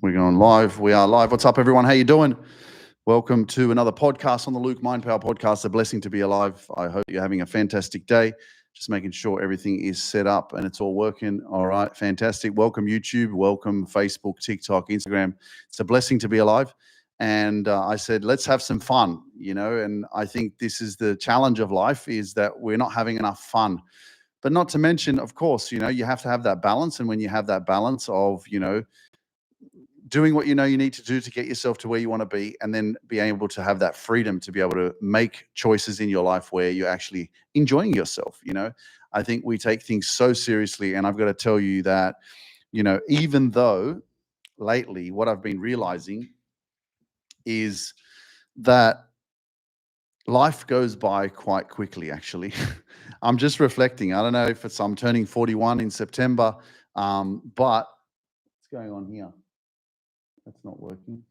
We're going live. We are live. What's up, everyone? How you doing? Welcome to another podcast on the Luke Mind Power Podcast. A blessing to be alive. I hope you're having a fantastic day. Just making sure everything is set up and it's all working. All right, fantastic. Welcome YouTube. Welcome Facebook, TikTok, Instagram. It's a blessing to be alive. And I said, let's have some fun, and I think this is the challenge of life, is that we're not having enough fun. But not to mention, of course, you have to have that balance. And when you have that balance of, doing what you need to do to get yourself to where you want to be, and then be able to have that freedom to be able to make choices in your life where you're actually enjoying yourself. I think we take things so seriously, and I've got to tell you that, even though lately what I've been realizing is that life goes by quite quickly, actually. I'm just reflecting. I don't know if I'm turning 41 in September, but what's going on here? That's not working.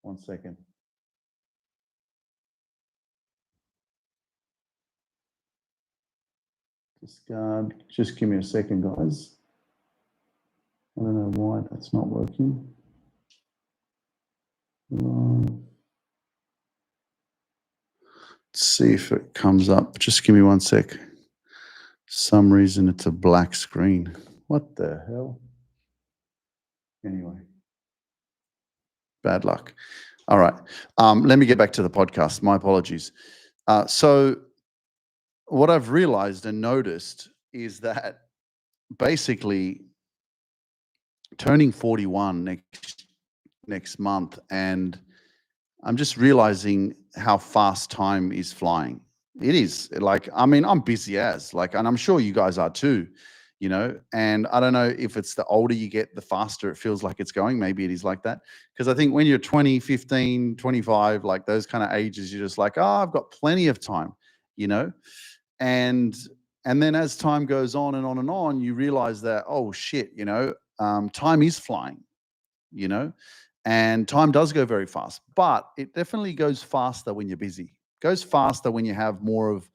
1 second. Just give me a second, guys. I don't know why that's not working. Let's see if it comes up. Just give me 1 sec. For some reason it's a black screen. What the hell? Anyway, bad luck. All right. Let me get back to the podcast. My apologies. So what I've realized and noticed is that basically turning 41 next month, and I'm just realizing how fast time is flying. It is I'm busy and I'm sure you guys are too, and I don't know if it's the older you get, the faster it feels like it's going. Maybe it is like that. Because I think when you're 20, 15, 25, like those kind of ages, you're just like, oh, I've got plenty of time, and then as time goes on and on and on, you realize that, oh shit, time is flying, and time does go very fast, but it definitely goes faster when you're busy. It goes faster when you have more of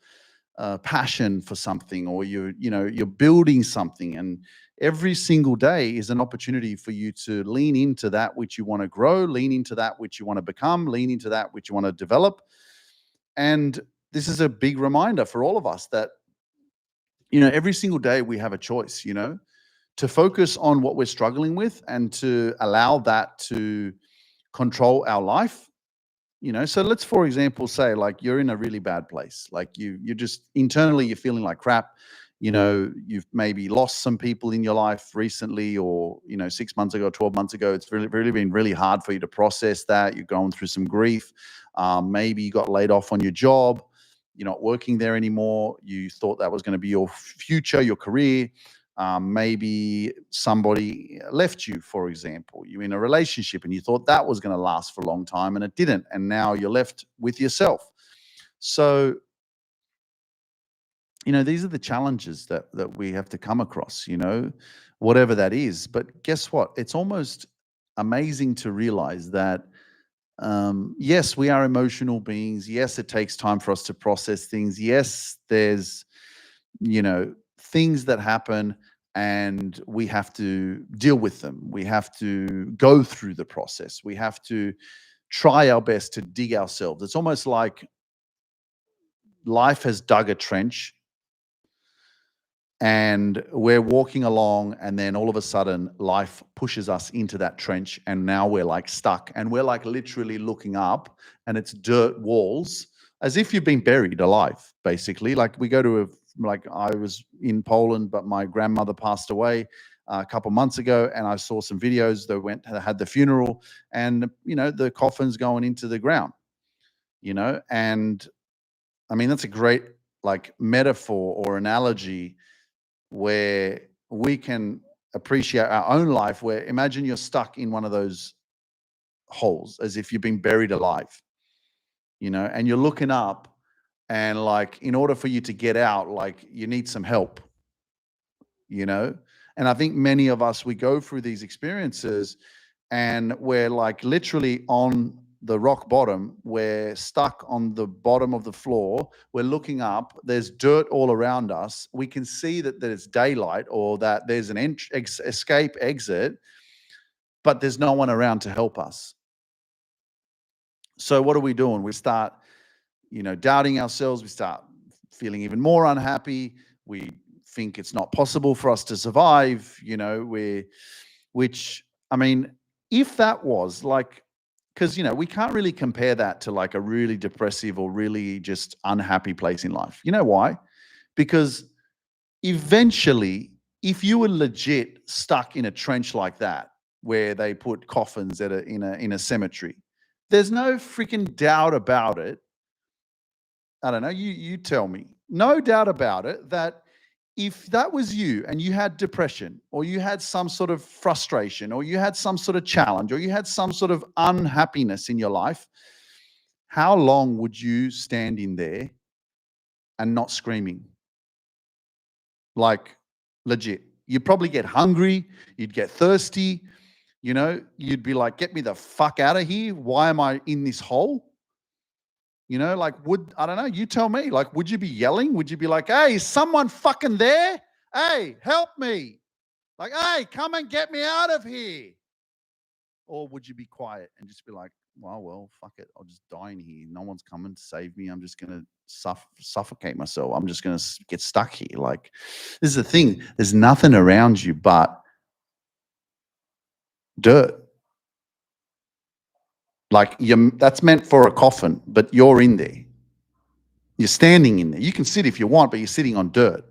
passion for something, or you're building something, and every single day is an opportunity for you to lean into that which you want to grow, lean into that which you want to become, lean into that which you want to develop. And this is a big reminder for all of us that every single day we have a choice, to focus on what we're struggling with and to allow that to control our life. So let's, for example, say like you're in a really bad place, like you're just internally, you're feeling like crap. You've maybe lost some people in your life recently, or 6 months ago, 12 months ago. It's really been really hard for you to process that. You're going through some grief. Maybe you got laid off on your job. You're not working there anymore. You thought that was going to be your future, your career. Maybe somebody left you, for example. You're in a relationship and you thought that was going to last for a long time, and it didn't. And now you're left with yourself. So, these are the challenges that we have to come across, whatever that is. But guess what? It's almost amazing to realize that, yes, we are emotional beings. Yes, it takes time for us to process things. Yes, there's, things that happen, and we have to deal with them. We have to go through the process. We have to try our best to dig ourselves. It's almost like life has dug a trench, and we're walking along, and then all of a sudden life pushes us into that trench, and now we're like stuck, and we're like literally looking up, and it's dirt walls, as if you've been buried alive, basically. Like we go to I was in Poland, but my grandmother passed away a couple months ago, and I saw some videos. They had the funeral, and the coffin's going into the ground, and I mean, that's a great metaphor or analogy where we can appreciate our own life, where imagine you're stuck in one of those holes, as if you've been buried alive, and you're looking up, and in order for you to get out, you need some help, and I think many of us, we go through these experiences, and we're literally on the rock bottom. We're stuck on the bottom of the floor. We're looking up. There's dirt all around us. We can see that there's daylight, or that there's an escape exit, but there's no one around to help us. So what are we doing? We start, doubting ourselves. We start feeling even more unhappy. We think it's not possible for us to survive, which, I mean, if that was like, because, we can't really compare that to like a really depressive or really just unhappy place in life. You know why? Because eventually, if you were legit stuck in a trench like that, where they put coffins in a cemetery, there's no freaking doubt about it. I don't know. You tell me. No doubt about it that if that was you and you had depression or you had some sort of frustration or you had some sort of challenge or you had some sort of unhappiness in your life, how long would you stand in there and not screaming? Like, legit. You'd probably get hungry, you'd get thirsty, you'd be like, get me the fuck out of here. Why am I in this hole? Like, I don't know, you tell me, like, would you be yelling? Would you be like, hey, is someone fucking there? Hey, help me. Like, hey, come and get me out of here. Or would you be quiet and just be like, well, fuck it. I'll just die in here. No one's coming to save me. I'm just going to suffocate myself. I'm just going to get stuck here. Like, this is the thing. There's nothing around you but dirt. Like, that's meant for a coffin, but you're in there. You're standing in there. You can sit if you want, but you're sitting on dirt.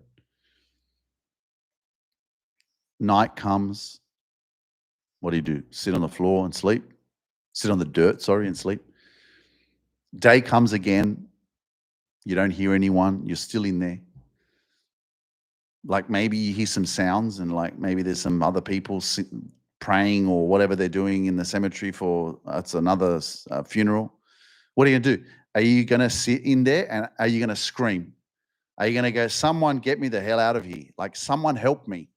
Night comes. What do? Sit on the floor and sleep? Sit on the dirt, and sleep. Day comes again. You don't hear anyone. You're still in there. Like, maybe you hear some sounds and like maybe there's some other people praying or whatever they're doing in the cemetery for it's another funeral. What are you going to do? Are you going to sit in there and are you going to scream? Are you going to go, someone get me the hell out of here? Like, someone help me,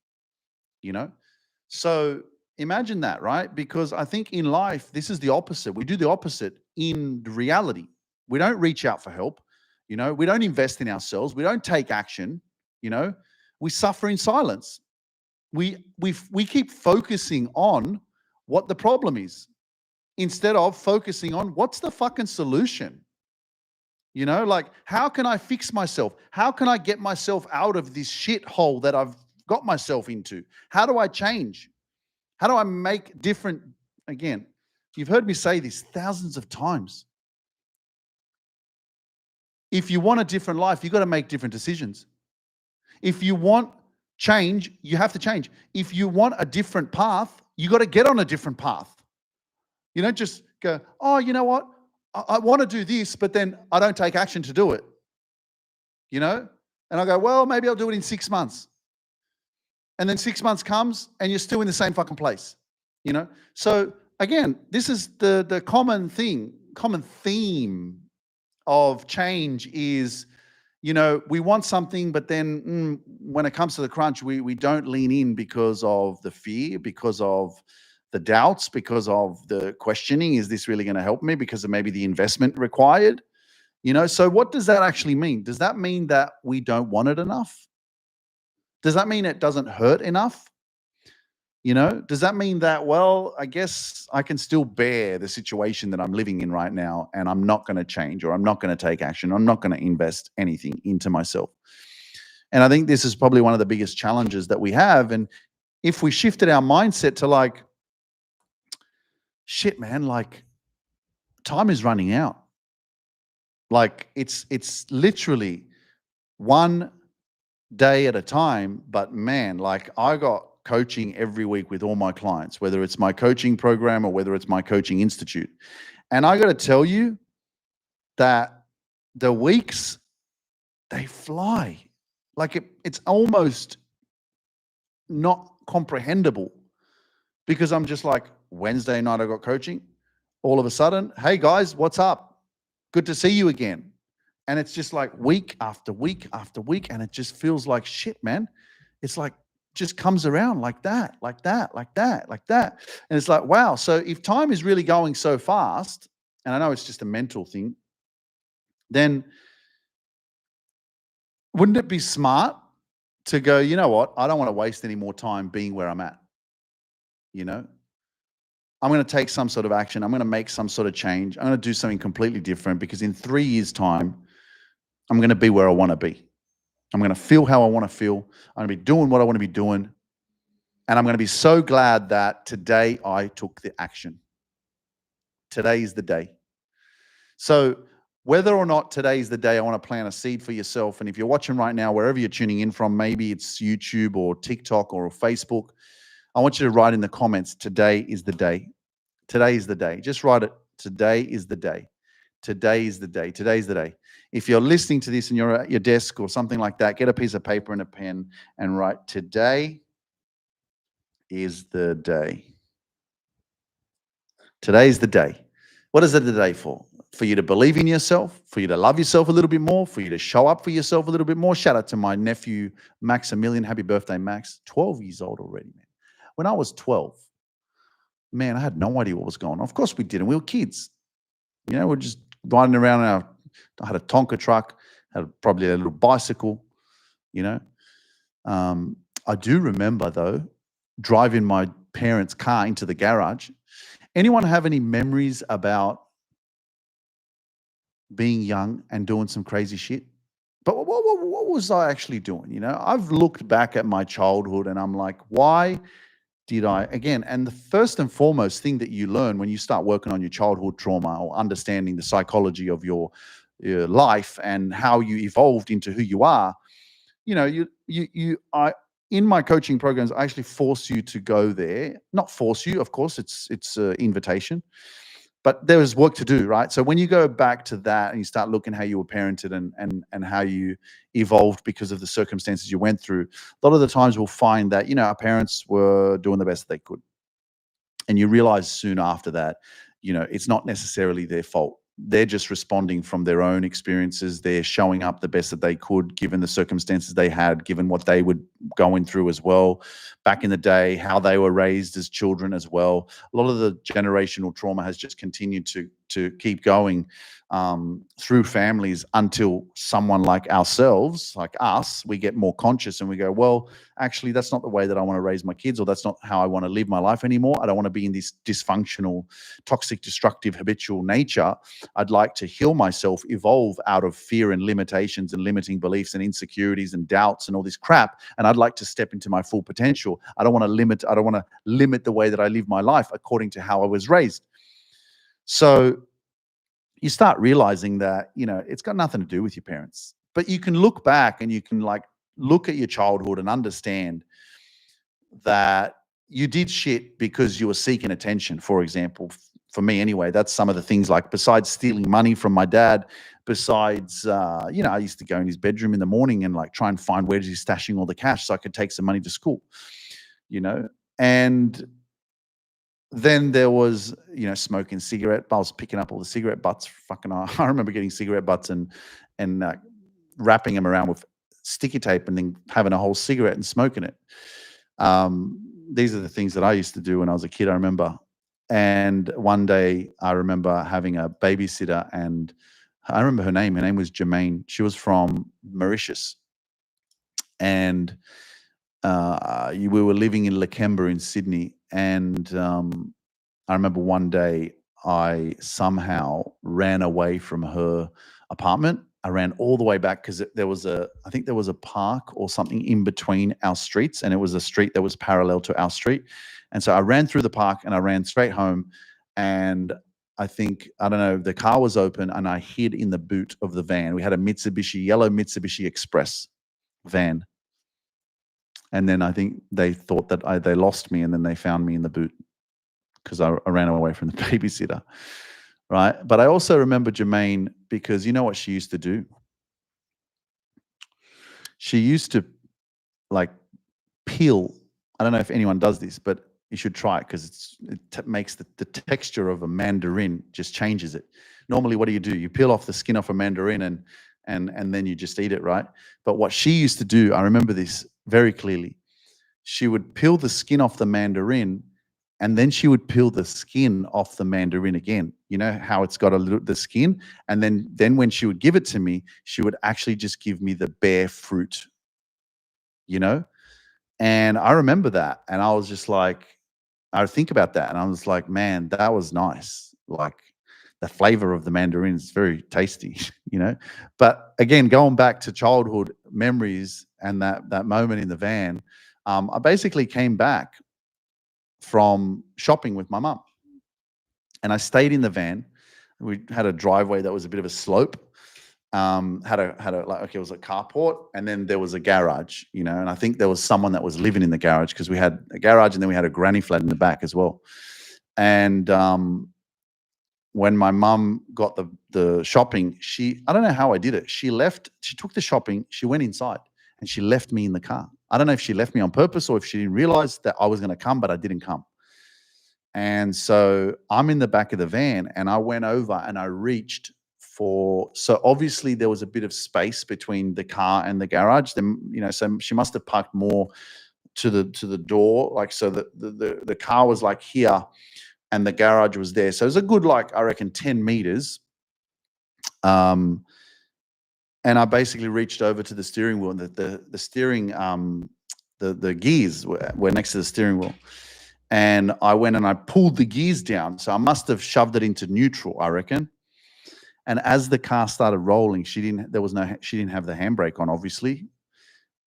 So imagine that, right? Because I think in life, this is the opposite. We do the opposite in reality. We don't reach out for help. We don't invest in ourselves. We don't take action. We suffer in silence. We keep focusing on what the problem is instead of focusing on what's the fucking solution. Like, how can I fix myself? How can I get myself out of this shithole that I've got myself into? How do I change? How do I make different? Again, you've heard me say this thousands of times. If you want a different life, you've got to make different decisions. If you want change, you have to change. If you want a different path, you got to get on a different path. You don't just go, oh, you know what? I want to do this, but then I don't take action to do it. And I go, well, maybe I'll do it in 6 months. And then 6 months comes and you're still in the same fucking place. So again, this is the common theme of change is, we want something, but then when it comes to the crunch, we don't lean in because of the fear, because of the doubts, because of the questioning. Is this really going to help me? Because of maybe the investment required. So what does that actually mean? Does that mean that we don't want it enough? Does that mean it doesn't hurt enough? Does that mean that, well, I guess I can still bear the situation that I'm living in right now and I'm not going to change or I'm not going to take action. I'm not going to invest anything into myself. And I think this is probably one of the biggest challenges that we have. And if we shifted our mindset to like, shit, man, like time is running out. Like it's literally one day at a time. But man, like I got coaching every week with all my clients, whether it's my coaching program or whether it's my coaching institute. And I got to tell you that the weeks, they fly. Like it's almost not comprehensible because I'm just like, Wednesday night I got coaching. All of a sudden, hey guys, what's up? Good to see you again. And it's just like week after week after week. And it just feels like shit, man. It's like, just comes around like that, like that, like that, like that. And it's like, wow. So if time is really going so fast, and I know it's just a mental thing, then wouldn't it be smart to go, you know what? I don't want to waste any more time being where I'm at. I'm going to take some sort of action. I'm going to make some sort of change. I'm going to do something completely different because in 3 years' time, I'm going to be where I want to be. I'm going to feel how I want to feel. I'm going to be doing what I want to be doing. And I'm going to be so glad that today I took the action. Today is the day. So whether or not today is the day, I want to plant a seed for yourself. And if you're watching right now, wherever you're tuning in from, maybe it's YouTube or TikTok or Facebook, I want you to write in the comments, today is the day. Today is the day. Just write it. Today is the day. Today is the day. Today is the day. If you're listening to this and you're at your desk or something like that, get a piece of paper and a pen and write, today is the day. Today is the day. What is it the day for? For you to believe in yourself, for you to love yourself a little bit more, for you to show up for yourself a little bit more. Shout out to my nephew, Maximilian. Happy birthday, Max. 12 years old already, man. When I was 12, man, I had no idea what was going on. Of course we didn't. We were kids. You know, we're just riding around I had a Tonka truck, had probably a little bicycle, you know. I do remember, though, driving my parents' car into the garage. Anyone have any memories about being young and doing some crazy shit? But what was I actually doing? You know, I've looked back at my childhood and I'm like, why did I, again, and the first and foremost thing that you learn when you start working on your childhood trauma or understanding the psychology of your life and how you evolved into who you are, you know, I, in my coaching programs, I actually force you to go there. Not force you, of course, it's an invitation, but there is work to do, right? So when you go back to that and you start looking how you were parented and how you evolved because of the circumstances you went through, a lot of the times we'll find that, you know, our parents were doing the best they could. And you realize soon after that, you know, it's not necessarily their fault. They're just responding from their own experiences. They're showing up the best that they could, given the circumstances they had, given what they were going through as well back in the day, how they were raised as children as well. A lot of the generational trauma has just continued to keep going through families until someone like ourselves, like us, we get more conscious and we go, well, actually, that's not the way that I want to raise my kids, or that's not how I want to live my life anymore. I don't want to be in this dysfunctional, toxic, destructive, habitual nature. I'd like to heal myself, evolve out of fear and limitations and limiting beliefs and insecurities and doubts and all this crap. And I'd like to step into my full potential. I don't want to limit the way that I live my life according to how I was raised. So you start realizing that, you know, it's got nothing to do with your parents. But you can look back and you can like look at your childhood and understand that you did shit because you were seeking attention, for example. For me anyway, that's some of the things, like besides stealing money from my dad, besides, you know, I used to go in his bedroom in the morning and like try and find where he's stashing all the cash so I could take some money to school, you know. And then there was, you know, smoking cigarette. I was picking up all the cigarette butts. Fucking, I remember getting cigarette butts and wrapping them around with sticky tape and then having a whole cigarette and smoking it. These are the things that I used to do when I was a kid, I remember. And one day I remember having a babysitter, and I remember her name. Her name was Jermaine. She was from Mauritius. And we were living in Lakemba in Sydney. And I remember one day I somehow ran away from her apartment. I ran all the way back because I think there was a park or something in between our streets, and it was a street that was parallel to our street. And so I ran through the park and I ran straight home. And I think, I don't know, the car was open and I hid in the boot of the van. We had a yellow Mitsubishi Express van. And then I think they thought that they lost me, and then they found me in the boot because I ran away from the babysitter, right? But I also remember Jermaine because you know what she used to do? She used to like peel. I don't know if anyone does this, but you should try it because it makes the texture of a mandarin, just changes it. Normally, what do? You peel off the skin off a mandarin and then you just eat it, right? But what she used to do, I remember this very clearly. She would peel the skin off the mandarin, and then she would peel the skin off the mandarin again. You know how it's got the skin, and then when she would give it to me, she would actually just give me the bare fruit. You know, and I remember that, and I was just like, I think about that and I was like, man, that was nice. Like the flavor of the mandarin is very tasty, you know. But again, going back to childhood memories and that moment in the van, I basically came back from shopping with my mum, and I stayed in the van. We had a driveway that was a bit of a slope. Had a like, okay, it was a carport, and then there was a garage, you know, and I think there was someone that was living in the garage because we had a garage and then we had a granny flat in the back as well. And when my mum got the shopping, I don't know how I did it. She took the shopping, she went inside and she left me in the car. I don't know if she left me on purpose or if she didn't realize that I was going to come, but I didn't come. And so I'm in the back of the van and I went over and I reached so obviously there was a bit of space between the car and the garage. Then, you know, so she must have parked more to the door, like, so that the car was like here and the garage was there. So it was a good, like, I reckon 10 meters. And I basically reached over to the steering wheel, and the steering, the gears were next to the steering wheel. And I went and I pulled the gears down. So I must have shoved it into neutral, I reckon. And as the car started rolling, she didn't have the handbrake on, obviously.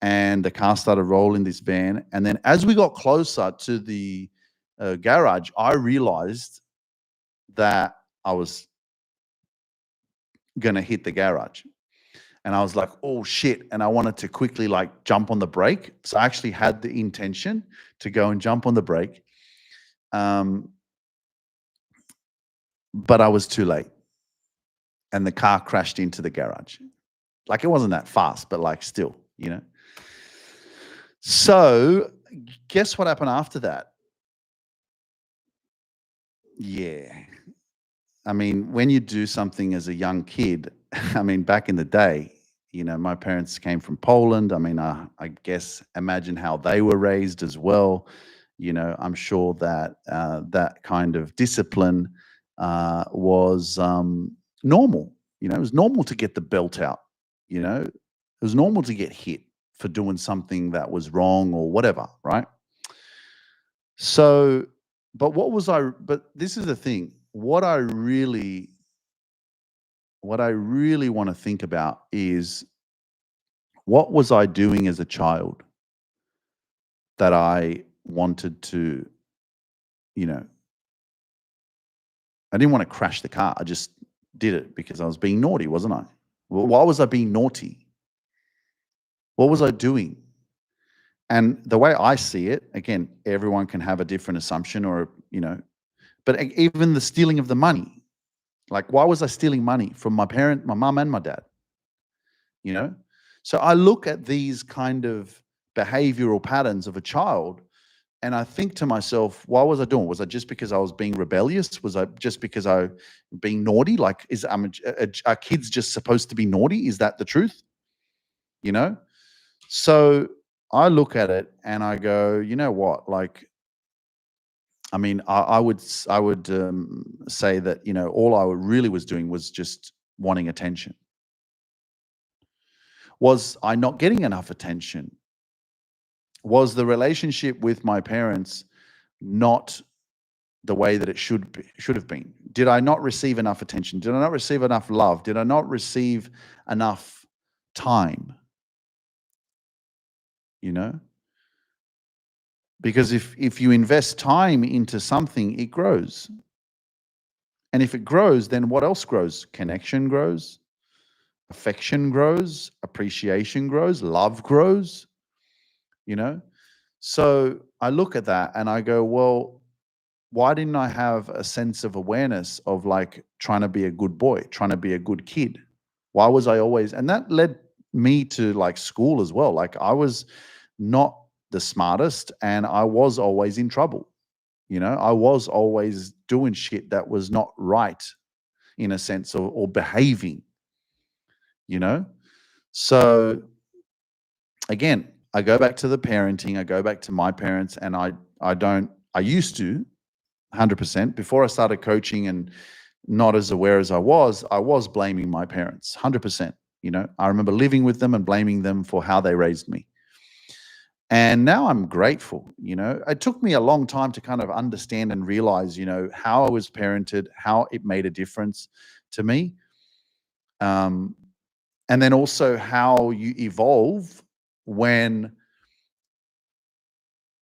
And the car started rolling, this van. And then as we got closer to the garage, I realized that I was going to hit the garage. And I was like, oh shit. And I wanted to quickly like jump on the brake. So I actually had the intention to go and jump on the brake. But I was too late. And the car crashed into the garage. Like, it wasn't that fast, but like still, you know. So guess what happened after that? Yeah. I mean, when you do something as a young kid, I mean, back in the day, you know, my parents came from Poland. I mean, I guess imagine how they were raised as well. You know, I'm sure that that kind of discipline was normal. You know, it was normal to get the belt out. You know, it was normal to get hit for doing something that was wrong or whatever, right? So, but this is the thing. What I really want to think about is, what was I doing as a child that I wanted to, you know, I didn't want to crash the car. I just did it because I was being naughty, wasn't I? Well, why was I being naughty? What was I doing? And the way I see it, again, everyone can have a different assumption or, you know, but even the stealing of the money, like, why was I stealing money from my mom and my dad? You know? So I look at these kind of behavioral patterns of a child and I think to myself, why was I doing? Was I just because I was being rebellious? Was I just because I being naughty? Like, are kids just supposed to be naughty? Is that the truth? You know? So I look at it and I go, you know what? Like, I mean, I would say that, you know, all I really was doing was just wanting attention. Was I not getting enough attention? Was the relationship with my parents not the way that it should have been? Did I not receive enough attention? Did I not receive enough love? Did I not receive enough time? You know? Because if you invest time into something, it grows. And if it grows, then what else grows? Connection grows, affection grows, appreciation grows, love grows, you know? So I look at that and I go, well, why didn't I have a sense of awareness of like trying to be a good boy, trying to be a good kid? Why was I always, and that led me to like school as well. Like, I was not the smartest and I was always in trouble. You know, I was always doing shit that was not right in a sense, or behaving, you know? So again, I go back to the parenting, I go back to my parents, and I used to 100% before I started coaching and not as aware as I was blaming my parents 100%. You know, I remember living with them and blaming them for how they raised me. And now I'm grateful. It took me a long time to kind of understand and realize, how I was parented, how it made a difference to me. Um, and then also how you evolve when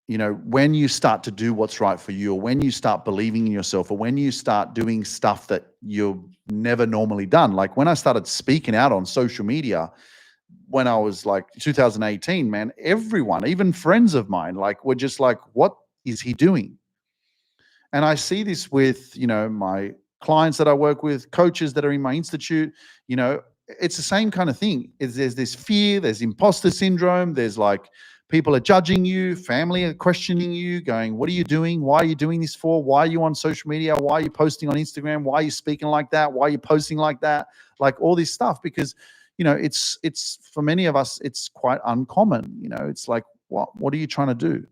when you start to do what's right for you, or when you start believing in yourself, or when you start doing stuff that you've never normally done. Like when I started speaking out on social media when I was like 2018, man, everyone, even friends of mine, like were just like, what is he doing? And I see this with, my clients that I work with, coaches that are in my institute, it's the same kind of thing. There's this fear, there's imposter syndrome, there's like people are judging you, family are questioning you, going, what are you doing? Why are you doing this for? Why are you on social media? Why are you posting on Instagram? Why are you speaking like that? Why are you posting like that? Like all this stuff, because it's for many of us, it's quite uncommon. It's like, what are you trying to do?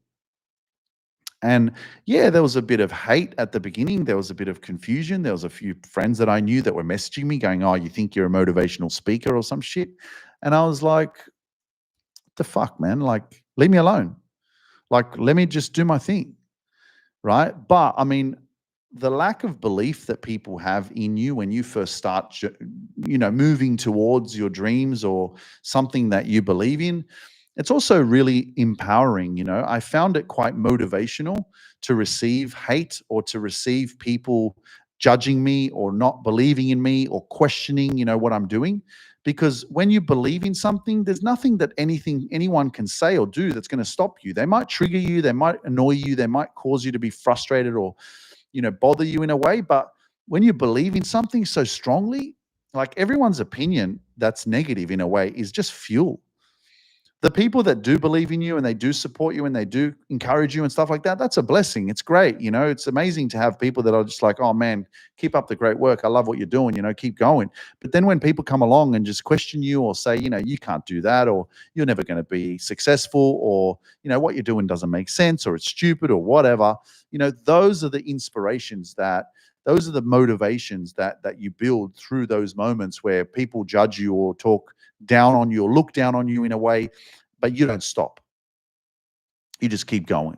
And yeah, there was a bit of hate at the beginning. There was a bit of confusion. There was a few friends that I knew that were messaging me going, oh, you think you're a motivational speaker or some shit? And I was like, the fuck, man? Like, leave me alone. Like, let me just do my thing. Right. But I mean, the lack of belief that people have in you when you first start, moving towards your dreams or something that you believe in, it's also really empowering. I found it quite motivational to receive hate or to receive people judging me or not believing in me or questioning, what I'm doing. Because when you believe in something, there's nothing that anyone can say or do that's going to stop you. They might trigger you, they might annoy you, they might cause you to be frustrated or, bother you in a way. But when you believe in something so strongly, like everyone's opinion that's negative in a way is just fuel. The people that do believe in you and they do support you and they do encourage you and stuff like that, that's a blessing. It's great. It's amazing to have people that are just like, oh man, keep up the great work. I love what you're doing, keep going. But then when people come along and just question you or say, you can't do that, or you're never going to be successful, or, what you're doing doesn't make sense, or it's stupid or whatever, those are the inspirations those are the motivations that you build through those moments where people judge you or talk down on you or look down on you in a way, but you don't stop. You just keep going,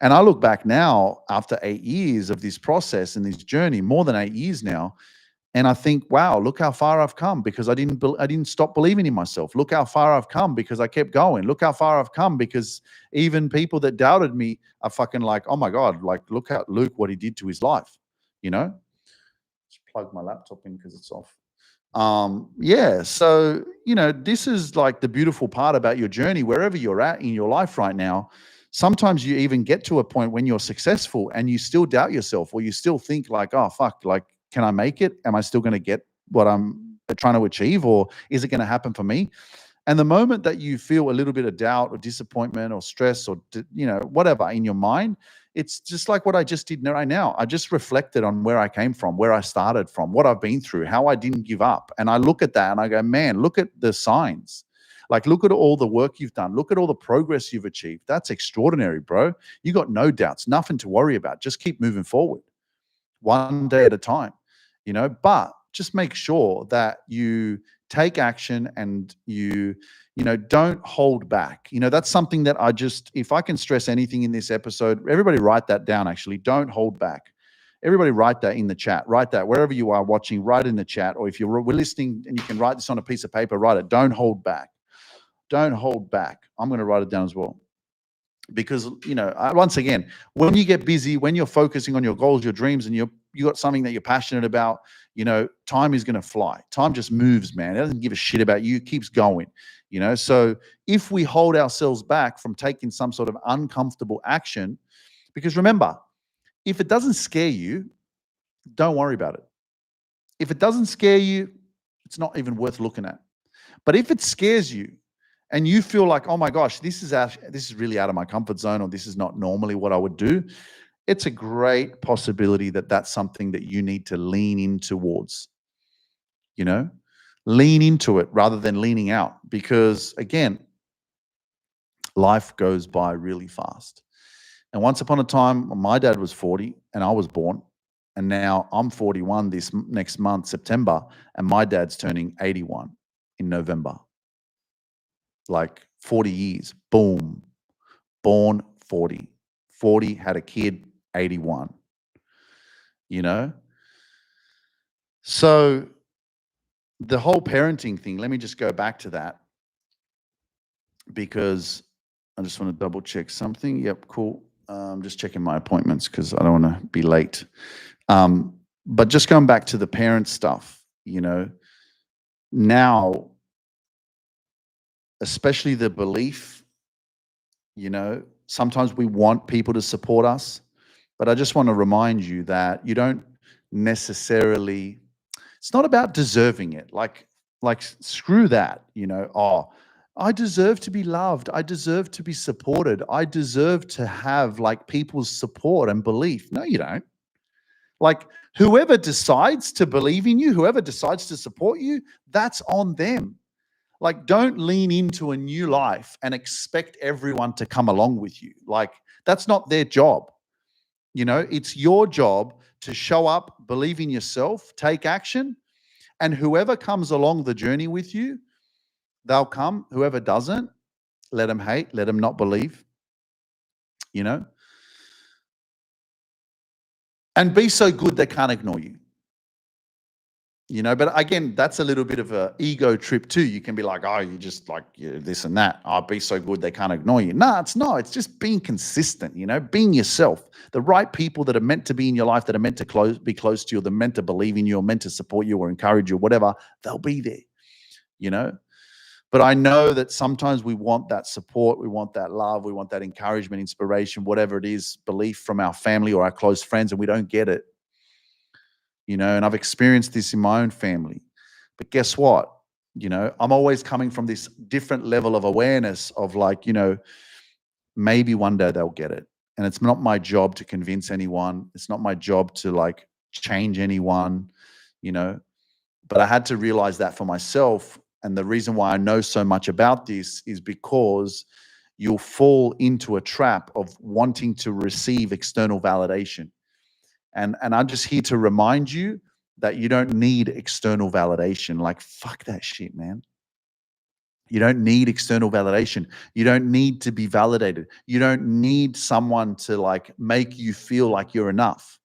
And I look back now after 8 years of this process and this journey, more than 8 years now, and I think, wow, look how far I've come because I didn't stop believing in myself. Look how far I've come because I kept going. Look how far I've come because even people that doubted me are fucking like, oh my God, like look at Luke, what he did to his life, Just plug my laptop in because it's off. Yeah, so this is like the beautiful part about your journey, wherever you're at in your life right now. Sometimes you even get to a point when you're successful and you still doubt yourself, or you still think like, oh fuck, like, can I make it? Am I still going to get what I'm trying to achieve, or is it going to happen for me? And the moment that you feel a little bit of doubt or disappointment or stress or whatever in your mind, it's just like what I just did right now. I just reflected on where I came from, where I started from, what I've been through, how I didn't give up. And I look at that and I go, man, look at the signs. Like, look at all the work you've done. Look at all the progress you've achieved. That's extraordinary, bro. You got no doubts, nothing to worry about. Just keep moving forward one day at a time, but just make sure that you take action and you don't hold back. That's something that if I can stress anything in this episode, everybody write that down. Actually, don't hold back. Everybody write that in the chat. Write that wherever you are watching, write in the chat. Or if we're listening and you can write this on a piece of paper, write it. Don't hold back. Don't hold back. I'm going to write it down as well. Because, once again, when you get busy, when you're focusing on your goals, your dreams, and you got something that you're passionate about, time is going to fly. Time just moves, man. It doesn't give a shit about you. It keeps going, So if we hold ourselves back from taking some sort of uncomfortable action, because remember, if it doesn't scare you, don't worry about it. If it doesn't scare you, it's not even worth looking at. But if it scares you, and you feel like, oh my gosh, this is really out of my comfort zone, or this is not normally what I would do, it's a great possibility that that's something that you need to lean in towards, lean into it rather than leaning out, because again, life goes by really fast. And once upon a time, my dad was 40 and I was born, and now I'm 41 this next month, September, and my dad's turning 81 in November. Like 40 years, boom. born 40. 40 had a kid, 81. You know? So the whole parenting thing, let me just go back to that because I just want to double check something. Yep, cool. Just checking my appointments because I don't want to be late. But just going back to the parent stuff, you know, now, especially the belief, you know, sometimes we want people to support us, but I just want to remind you that you don't necessarily, it's not about deserving it. Like screw that, you know, oh, I deserve to be loved. I deserve to be supported. I deserve to have like people's support and belief. No, you don't. Like whoever decides to believe in you, whoever decides to support you, that's on them. Like don't lean into a new life and expect everyone to come along with you. Like that's not their job. You know, it's your job to show up, believe in yourself, take action, and whoever comes along the journey with you, they'll come. Whoever doesn't, let them hate, let them not believe, you know, and be so good they can't ignore you. You know, but again, that's a little bit of an ego trip too. You can be like, oh, you just like this and that. I'll be so good they can't ignore you. No, it's not. It's just being consistent, you know, being yourself. The right people that are meant to be in your life, that are meant to be close to you, they're meant to believe in you or meant to support you or encourage you, whatever, they'll be there, you know. But I know that sometimes we want that support, we want that love, we want that encouragement, inspiration, whatever it is, belief from our family or our close friends, and we don't get it. You know, and I've experienced this in my own family. But guess what? You know, I'm always coming from this different level of awareness of like, you know, maybe one day they'll get it. And it's not my job to convince anyone. It's not my job to like change anyone, you know. But I had to realize that for myself. And the reason why I know so much about this is because you'll fall into a trap of wanting to receive external validation. And I'm just here to remind you that you don't need external validation. Like, fuck that shit, man. You don't need external validation. You don't need to be validated. You don't need someone to like make you feel like you're enough.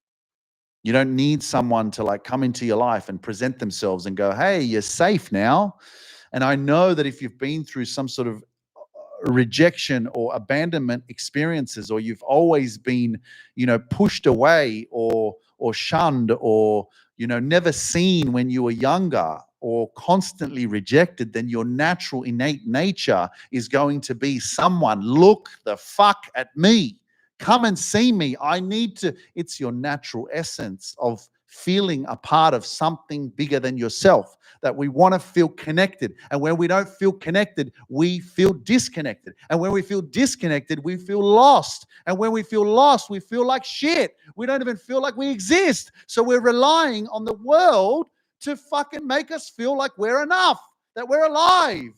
You don't need someone to like come into your life and present themselves and go, hey, you're safe now. And I know that if you've been through some sort of rejection or abandonment experiences, or you've always been, you know, pushed away or shunned or, you know, never seen when you were younger or constantly rejected, then your natural innate nature is going to be someone, look the fuck at me. Come and see me. I need to. It's your natural essence of feeling a part of something bigger than yourself, that we want to feel connected. And when we don't feel connected, we feel disconnected. And when we feel disconnected, we feel lost. And when we feel lost, we feel like shit. We don't even feel like we exist. So we're relying on the world to fucking make us feel like we're enough, that we're alive.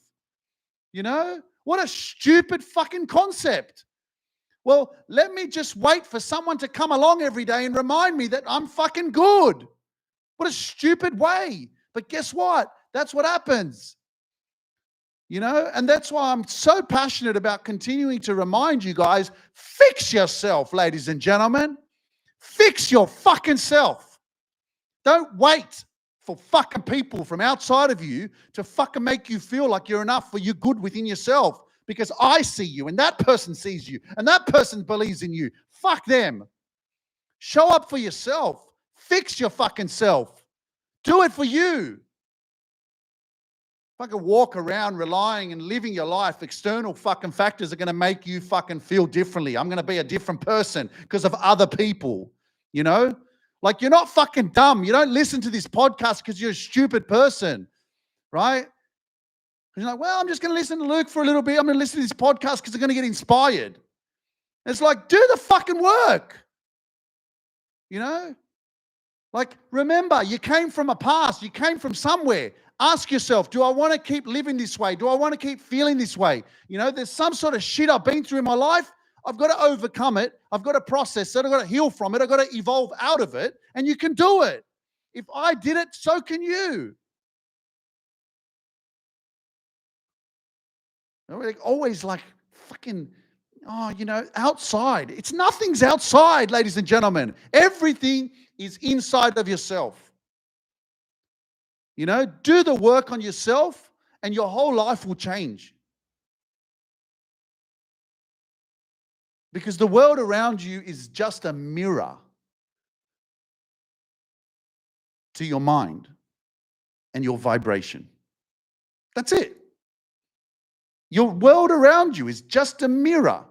You know? What a stupid fucking concept. Well, let me just wait for someone to come along every day and remind me that I'm fucking good. What a stupid way. But guess what? That's what happens. You know, and that's why I'm so passionate about continuing to remind you guys, fix yourself, ladies and gentlemen. Fix your fucking self. Don't wait for fucking people from outside of you to fucking make you feel like you're enough, for you're good within yourself. Because I see you and that person sees you and that person believes in you. Fuck them. Show up for yourself. Fix your fucking self. Do it for you. Fucking walk around relying and living your life. External fucking factors are going to make you fucking feel differently. I'm going to be a different person because of other people, you know? Like, you're not fucking dumb. You don't listen to this podcast because you're a stupid person, right? You're like, well, I'm just going to listen to Luke for a little bit. I'm going to listen to this podcast because I'm going to get inspired. It's like, do the fucking work. You know? Like, remember, you came from a past. You came from somewhere. Ask yourself, do I want to keep living this way? Do I want to keep feeling this way? You know, there's some sort of shit I've been through in my life. I've got to overcome it. I've got to process it. I've got to heal from it. I've got to evolve out of it. And you can do it. If I did it, so can you. We're always like fucking Oh, outside. Nothing's outside, ladies and gentlemen. Everything is inside of yourself. Do the work on yourself and your whole life will change. Because the world around you is just a mirror to your mind and your vibration. That's it. Your world around you is just a mirror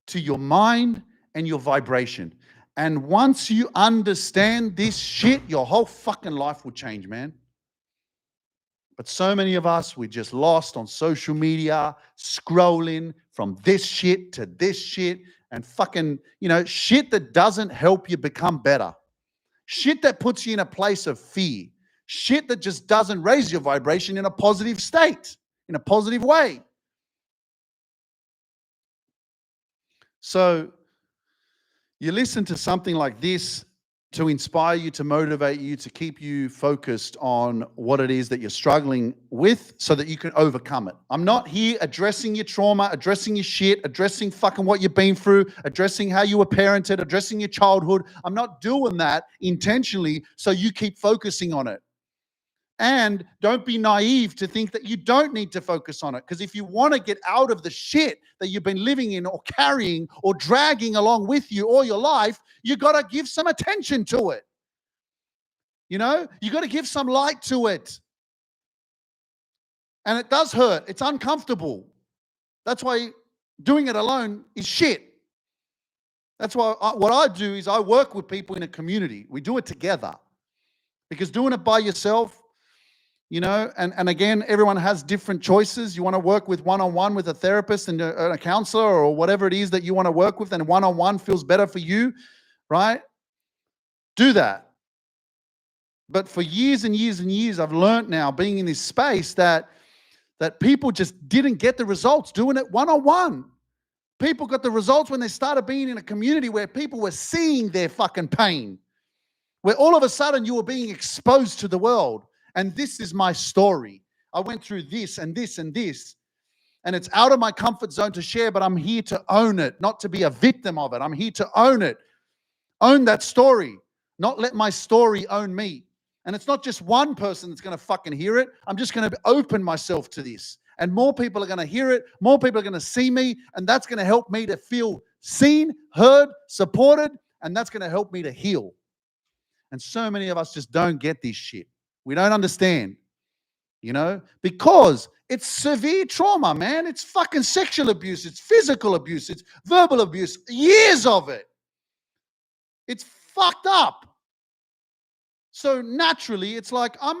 to your mind and your vibration. And once you understand this shit, your whole fucking life will change, man. But so many of us, we're just lost on social media, scrolling from this shit to this shit, and fucking, shit that doesn't help you become better. Shit that puts you in a place of fear. Shit that just doesn't raise your vibration in a positive state, in a positive way. So you listen to something like this to inspire you, to motivate you, to keep you focused on what it is that you're struggling with so that you can overcome it. I'm not here addressing your trauma, addressing your shit, addressing fucking what you've been through, addressing how you were parented, addressing your childhood. I'm not doing that intentionally so you keep focusing on it. And don't be naive to think that you don't need to focus on it. Because if you want to get out of the shit that you've been living in or carrying or dragging along with you all your life, you got to give some attention to it. You got to give some light to it. And it does hurt. It's uncomfortable. That's why doing it alone is shit. That's why what I do is I work with people in a community. We do it together. Because doing it by yourself, and again, everyone has different choices. You want to work with one-on-one with a therapist and a counselor or whatever it is that you want to work with, and one-on-one feels better for you, right? Do that. But for years and years and years, I've learned now, being in this space, that people just didn't get the results doing it one-on-one. People got the results when they started being in a community where people were seeing their fucking pain, where all of a sudden you were being exposed to the world. And this is my story. I went through this and this and this. And it's out of my comfort zone to share, but I'm here to own it, not to be a victim of it. I'm here to own it. Own that story. Not let my story own me. And it's not just one person that's going to fucking hear it. I'm just going to open myself to this. And more people are going to hear it. More people are going to see me. And that's going to help me to feel seen, heard, supported. And that's going to help me to heal. And so many of us just don't get this shit. We don't understand, because it's severe trauma, man. It's fucking sexual abuse. It's physical abuse. It's verbal abuse. Years of it. It's fucked up. So naturally, it's like, I've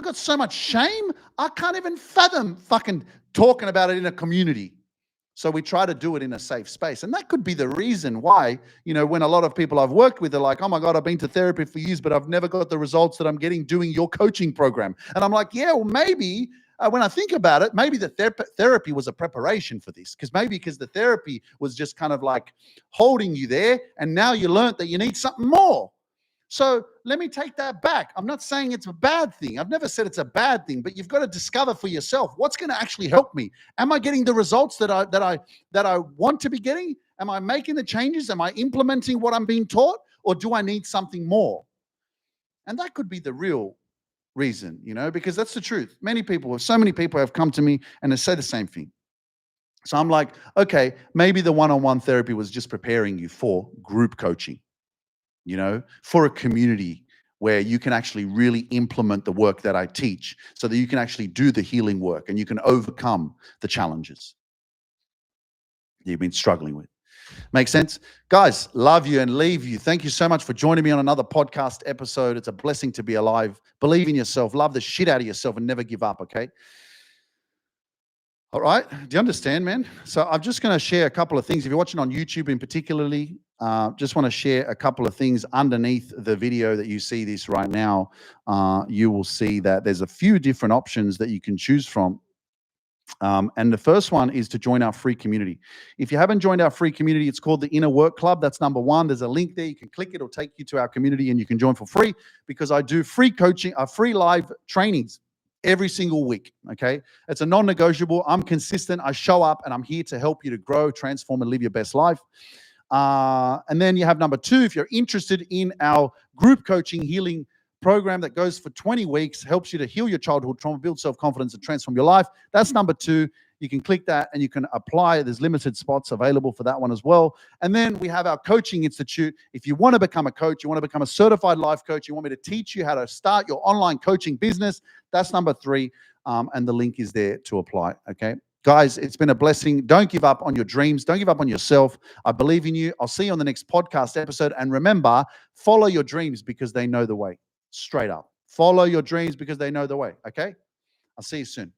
got so much shame, I can't even fathom fucking talking about it in a community. So we try to do it in a safe space. And that could be the reason why, when a lot of people I've worked with are like, oh my God, I've been to therapy for years, but I've never got the results that I'm getting doing your coaching program. And I'm like, yeah, well, maybe when I think about it, maybe the therapy was a preparation for this. Because the therapy was just kind of like holding you there. And now you learned that you need something more. So let me take that back. I'm not saying it's a bad thing. I've never said it's a bad thing, but you've got to discover for yourself what's going to actually help me. Am I getting the results that I want to be getting? Am I making the changes? Am I implementing what I'm being taught? Or do I need something more? And that could be the real reason, because that's the truth. So many people have come to me and they say the same thing. So I'm like, okay, maybe the one-on-one therapy was just preparing you for group coaching. For a community where you can actually really implement the work that I teach so that you can actually do the healing work and you can overcome the challenges you've been struggling with. Make sense? Guys, love you and leave you. Thank you so much for joining me on another podcast episode. It's a blessing to be alive. Believe in yourself. Love the shit out of yourself and never give up, okay? All right. Do you understand, man? So I'm just going to share a couple of things. If you're watching on YouTube in particularly, just want to share a couple of things underneath the video that you see this right now. You will see that there's a few different options that you can choose from. And the first one is to join our free community. If you haven't joined our free community, it's called the Inner Work Club. That's number one. There's a link there. You can click it. It'll take you to our community and you can join for free because I do free coaching, free live trainings every single week. Okay. It's a non-negotiable. I'm consistent. I show up and I'm here to help you to grow, transform, and live your best life. And then you have number 2, if you're interested in our group coaching healing program that goes for 20 weeks, helps you to heal your childhood trauma, build self-confidence, and transform your life. That's number 2. You can click that and you can apply. There's limited spots available for that one as well. And then we have our coaching institute. If you want to become a coach, you want to become a certified life coach, you want me to teach you how to start your online coaching business, that's number 3. And the link is there to apply. Okay. Guys, it's been a blessing. Don't give up on your dreams. Don't give up on yourself. I believe in you. I'll see you on the next podcast episode. And remember, follow your dreams because they know the way. Straight up. Follow your dreams because they know the way. Okay. I'll see you soon.